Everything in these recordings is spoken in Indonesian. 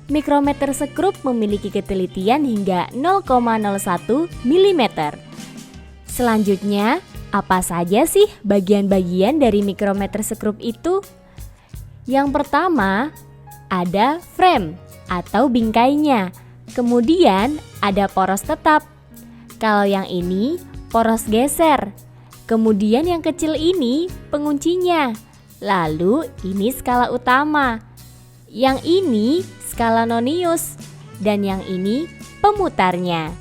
mikrometer sekrup memiliki ketelitian hingga 0,01 mm. Selanjutnya, apa saja sih bagian-bagian dari mikrometer sekrup itu? Yang pertama, ada frame atau bingkainya. Kemudian ada poros tetap. Kalau yang ini poros geser. Kemudian yang kecil ini penguncinya. Lalu ini skala utama. Yang ini skala nonius. Dan yang ini pemutarnya.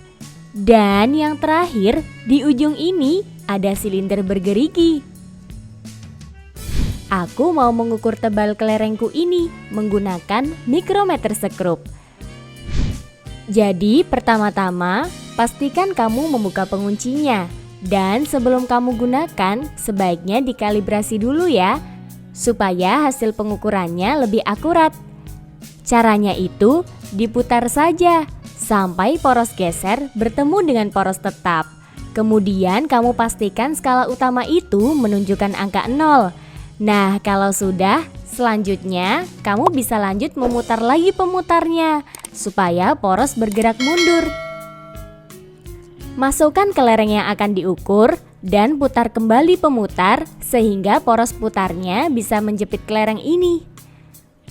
Dan yang terakhir, di ujung ini ada silinder bergerigi. Aku mau mengukur tebal kelerengku ini menggunakan mikrometer sekrup. Jadi pertama-tama, pastikan kamu membuka penguncinya. Dan sebelum kamu gunakan, sebaiknya dikalibrasi dulu ya, supaya hasil pengukurannya lebih akurat. Caranya itu diputar saja sampai poros geser bertemu dengan poros tetap. Kemudian kamu pastikan skala utama itu menunjukkan angka 0. Nah, kalau sudah, selanjutnya kamu bisa lanjut memutar lagi pemutarnya supaya poros bergerak mundur. Masukkan kelereng yang akan diukur dan putar kembali pemutar sehingga poros putarnya bisa menjepit kelereng ini.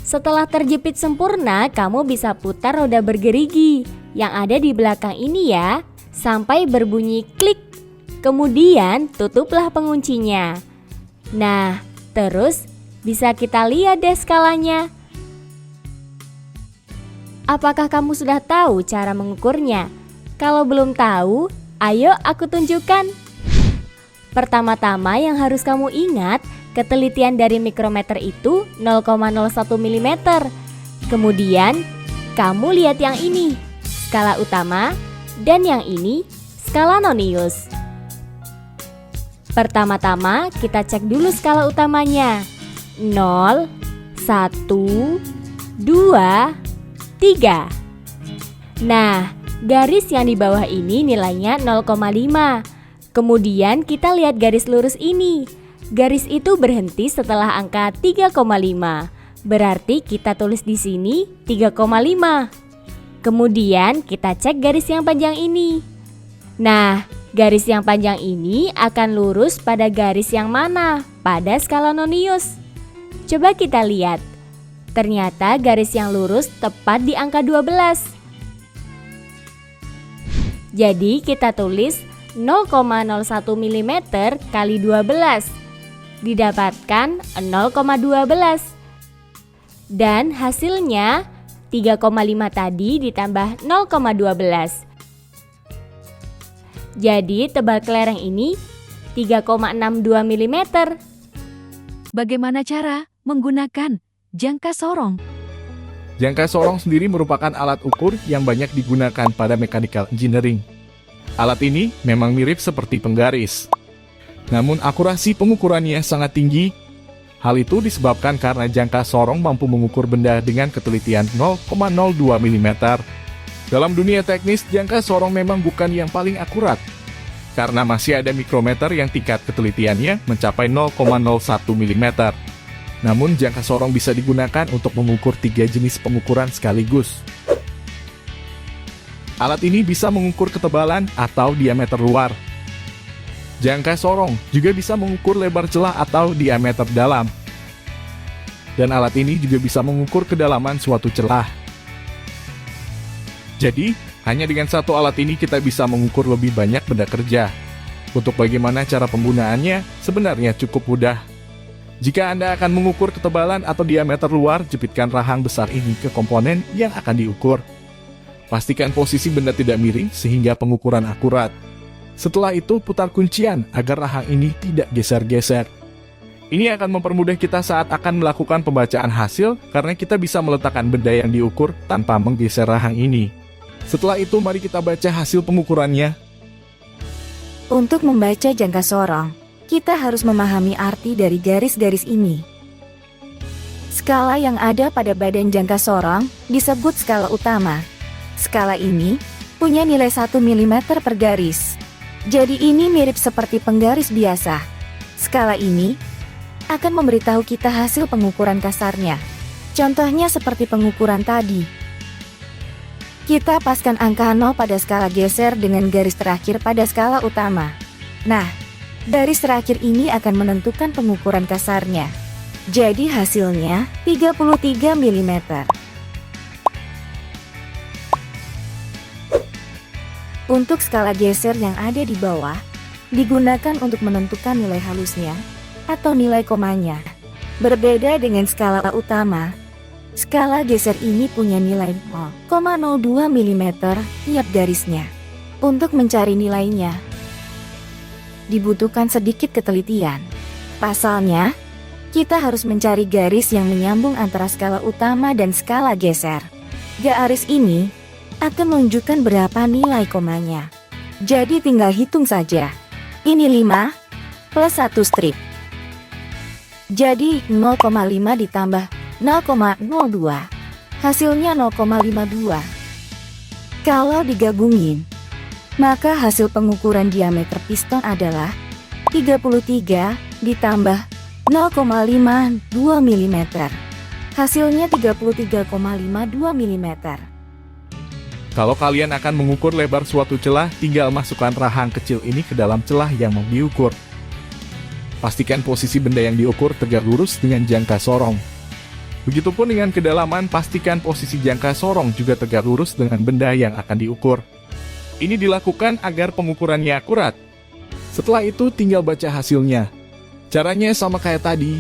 Setelah terjepit sempurna, kamu bisa putar roda bergerigi yang ada di belakang ini ya, sampai berbunyi klik. Kemudian tutuplah penguncinya. Nah, terus bisa kita lihat deh skalanya. Apakah kamu sudah tahu cara mengukurnya? Kalau belum tahu, ayo aku tunjukkan. Pertama-tama yang harus kamu ingat, ketelitian dari mikrometer itu 0,01 mm. Kemudian, kamu lihat yang ini, skala utama, dan yang ini, skala nonius. Pertama-tama, kita cek dulu skala utamanya. 0, 1, 2, 3. Nah, garis yang di bawah ini nilainya 0,5. Kemudian kita lihat garis lurus ini. Garis itu berhenti setelah angka 3,5. Berarti kita tulis di sini 3,5. Kemudian kita cek garis yang panjang ini. Nah, garis yang panjang ini akan lurus pada garis yang mana? Pada skala nonius. Coba kita lihat. Ternyata garis yang lurus tepat di angka 12. Jadi kita tulis 0,01 mm kali 12. Didapatkan 0,12. Dan hasilnya 3,5 tadi ditambah 0,12. Jadi tebal kelereng ini 3,62 mm. Bagaimana cara menggunakan jangka sorong? Jangka sorong sendiri merupakan alat ukur yang banyak digunakan pada mechanical engineering. Alat ini memang mirip seperti penggaris. Namun akurasi pengukurannya sangat tinggi. Hal itu disebabkan karena jangka sorong mampu mengukur benda dengan ketelitian 0,02 mm. Dalam dunia teknis, jangka sorong memang bukan yang paling akurat. Karena masih ada mikrometer yang tingkat ketelitiannya mencapai 0,01 mm. Namun jangka sorong bisa digunakan untuk mengukur 3 jenis pengukuran sekaligus. Alat ini bisa mengukur ketebalan atau diameter luar. Jangka sorong juga bisa mengukur lebar celah atau diameter dalam. Dan alat ini juga bisa mengukur kedalaman suatu celah. Jadi, hanya dengan satu alat ini kita bisa mengukur lebih banyak benda kerja. Untuk bagaimana cara penggunaannya, sebenarnya cukup mudah. Jika Anda akan mengukur ketebalan atau diameter luar, jepitkan rahang besar ini ke komponen yang akan diukur. Pastikan posisi benda tidak miring sehingga pengukuran akurat. Setelah itu, putar kuncian agar rahang ini tidak geser-geser. Ini akan mempermudah kita saat akan melakukan pembacaan hasil karena kita bisa meletakkan benda yang diukur tanpa menggeser rahang ini. Setelah itu, mari kita baca hasil pengukurannya. Untuk membaca jangka sorong, kita harus memahami arti dari garis-garis ini. Skala yang ada pada badan jangka sorong disebut skala utama. Skala ini punya nilai 1 mm per garis. Jadi ini mirip seperti penggaris biasa. Skala ini akan memberitahu kita hasil pengukuran kasarnya. Contohnya seperti pengukuran tadi. Kita paskan angka 0 pada skala geser dengan garis terakhir pada skala utama. Nah, garis terakhir ini akan menentukan pengukuran kasarnya. Jadi hasilnya 33 mm. Untuk skala geser yang ada di bawah, digunakan untuk menentukan nilai halusnya atau nilai komanya. Berbeda dengan skala utama, skala geser ini punya nilai 0,02 mm tiap garisnya. Untuk mencari nilainya, dibutuhkan sedikit ketelitian. Pasalnya, kita harus mencari garis yang menyambung antara skala utama dan skala geser. Garis ini akan menunjukkan berapa nilai komanya. Jadi tinggal hitung saja. Ini 5 plus 1 strip. Jadi 0,5 ditambah 0,02. Hasilnya 0,52. Kalau digabungin, maka hasil pengukuran diameter piston adalah 33 ditambah 0,52 mm. Hasilnya 33,52 mm. Kalau kalian akan mengukur lebar suatu celah, tinggal masukkan rahang kecil ini ke dalam celah yang mau diukur. Pastikan posisi benda yang diukur tegak lurus dengan jangka sorong. Begitupun dengan kedalaman, pastikan posisi jangka sorong juga tegak lurus dengan benda yang akan diukur. Ini dilakukan agar pengukurannya akurat. Setelah itu tinggal baca hasilnya. Caranya sama kayak tadi,